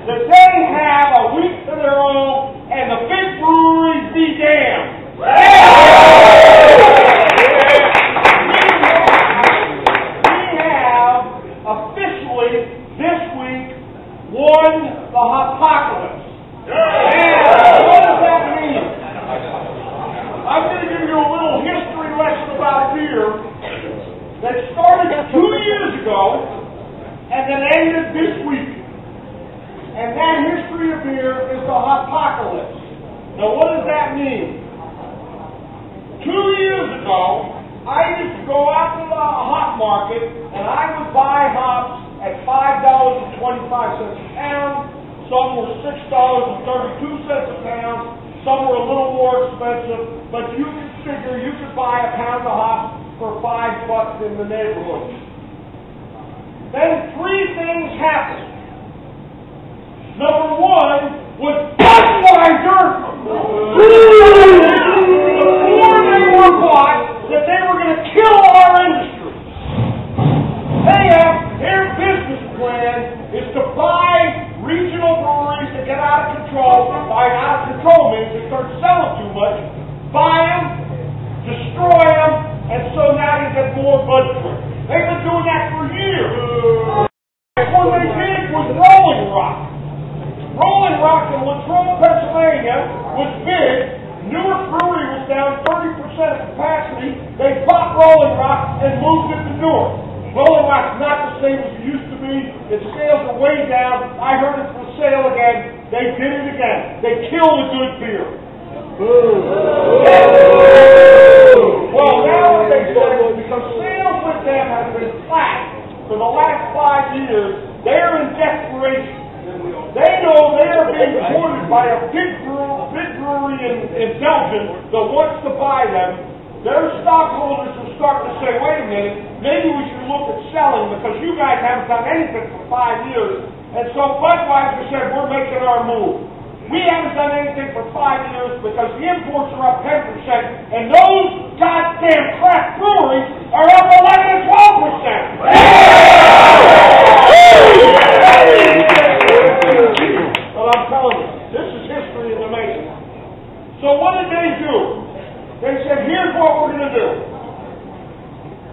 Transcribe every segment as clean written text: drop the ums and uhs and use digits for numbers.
that they have a week of their own, and the big breweries be damned. We have officially this week won the apocalypse. What does that mean? I'm going to give you a little history lesson about beer that started 2 years ago and then ended this week. And that history of beer is the apocalypse. Now what does that mean? 2 years ago, I used to go out to the hop market and I would buy hops at $5.25 a pound. Some were $6.32 a pound. Some were a little more expensive, but you could figure you could buy a pound of hops for $5 in the neighborhood. Then three things happened. Number one was Budweiser. Before they were bought, that they were going to kill our industry. Their business plan is to buy regional breweries that get out of control. By out of control means they start selling too much. Buy them, destroy them, and so now you get more Bud drinks. They've been doing that for years. What they did was Rolling Rock. Rolling Rock in Latrobe, Pennsylvania was big. Newark Brewery was down 30% of capacity. They bought Rolling Rock and moved it to Newark. Rolling Rock's not the same as it used to be. Its sales are way down. I heard it's for sale again. They did it again. They killed the good beer. Well, now what they said was because sales with them have been flat for the last 5 years, they're in desperation. They know they are being supported by a big brewery in Belgium that wants to buy them. Their stockholders are starting to say, wait a minute, maybe we should look at selling because you guys haven't done anything for 5 years. And so Budweiser said, we're making our move. We haven't done anything for 5 years because the imports are up 10%, and those goddamn craft breweries are up 11 and 12%. Well, I'm telling you, this is history in the making. So what did they do? They said, here's what we're going to do.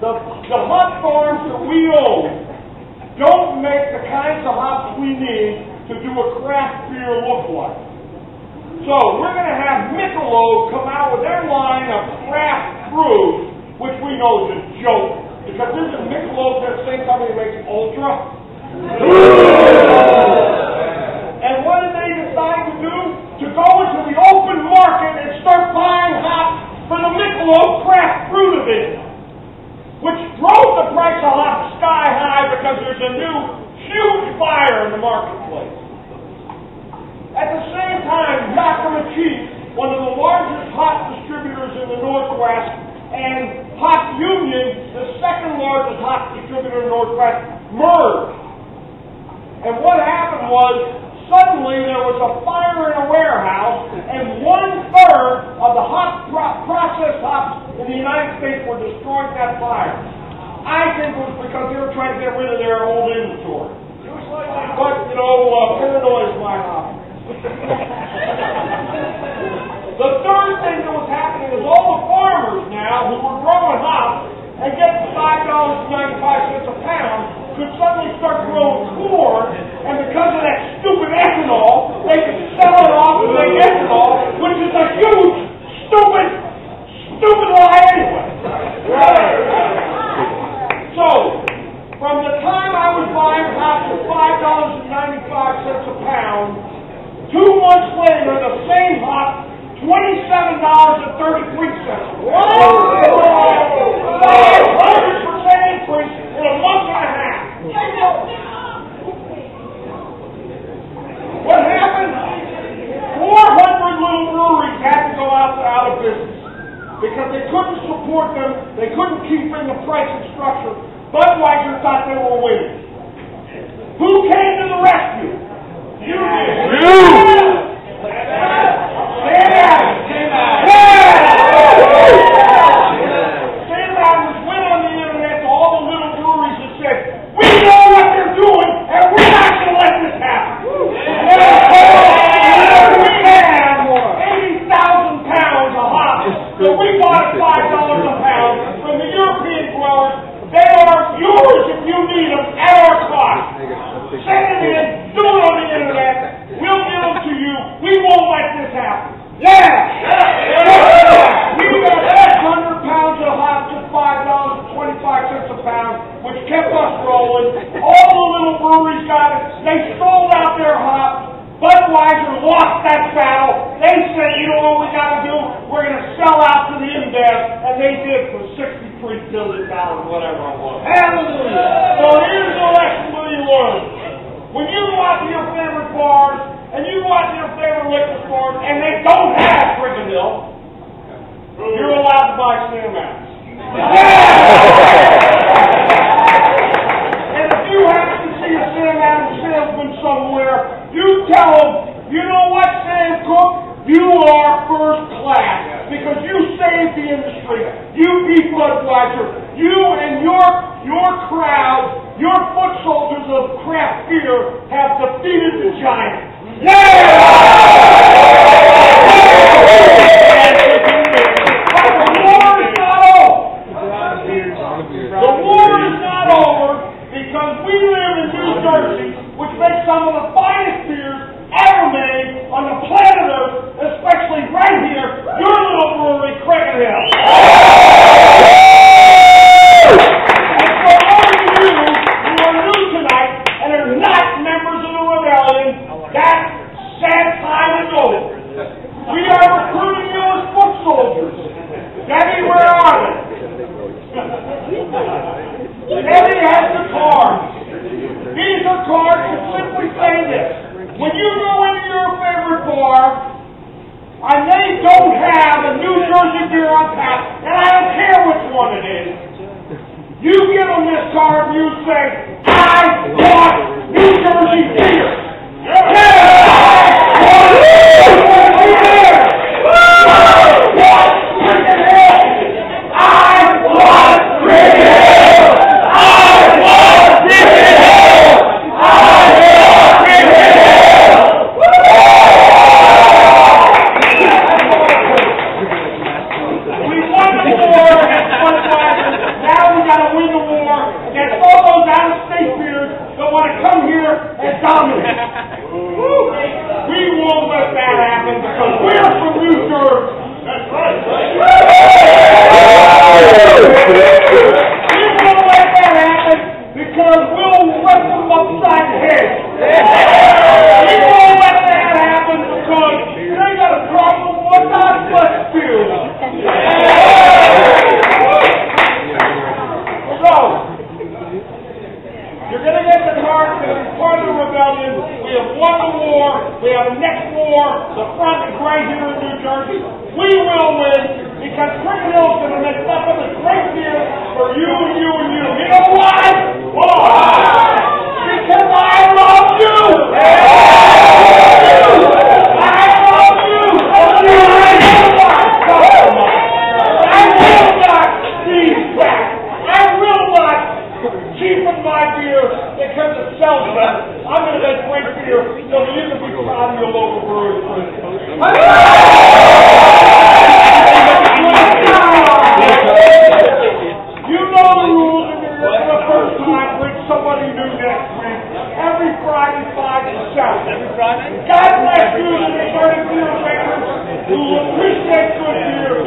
The hop farms that we own don't make the kinds of hops we need to do a craft beer look-like. So we're going to have Michelob come out with their line of craft brews, which we know is a joke, because isn't Michelob the same company that makes Ultra? And what did they decide to do? To go into the open market and start buying hops for the Michelob craft brew division, which drove the price of hops sky high because there's a new huge buyer in the marketplace. At the same time, Yakima Chief, one of the largest hop distributors in the Northwest, and Hop Union, the second largest hop distributor in the Northwest, merged. And what happened was, suddenly there was a fire in a warehouse, and 1/3 of the processed hops in the United States were destroyed in that fire. I think it was because they were trying to get rid of their old inventory. But, paranoia is my hobby. The third thing that was happening is all the farmers now who were growing hops and getting $5.95 a pound could suddenly start growing corn, and because of that stupid ethanol, they could sell it off and make ethanol, which is a huge, stupid lie anyway. So, from the time I was buying hops at $5.95 a pound, 2 months later, the same hop, $27.33. What? 500% increase in a month and a half. What happened? 400 little breweries had to go out of business because they couldn't support them. They couldn't keep in the pricing structure. Budweiser thought they were winning. Who came to the rescue? You did. Sam Adams went on the internet to all the little breweries and said, we know what they're doing, and we're not going to let this happen. their hops. Budweiser lost that battle. They said, you know what we got to do? We're going to sell out to the InBev, and they did for $63 billion, whatever it was. Hallelujah! So here's the lesson you learn. When you go out to your favorite bars, and you go out to your favorite liquor stores, and they don't have Fricadel, you're allowed to buy Sam Adams. And if you happen to see a Sam Adams salesman somewhere, you tell them, you know what, Sam Cook? You are first class because you saved the industry. You beat Budweiser. You and your crowd, your foot soldiers of craft beer have defeated the giant. Yeah! But the war is not over. The war is not over because we live in New Jersey, which makes some of the finest beers ever made on the planet Earth, especially right here, your little brewery, Cricket Hill. And for all of you who are new tonight and are not members of the rebellion, that sad time is over. We are recruiting you as foot soldiers. Debbie, where are they? Debbie has the cards. These are cards that simply say this. When you go into your favorite bar, and they don't have a New Jersey beer on tap, and I don't care which one it is, you give them this card and you say, I want New Jersey beer. Yeah! God bless you, the 30 beer makers who appreciate good beer.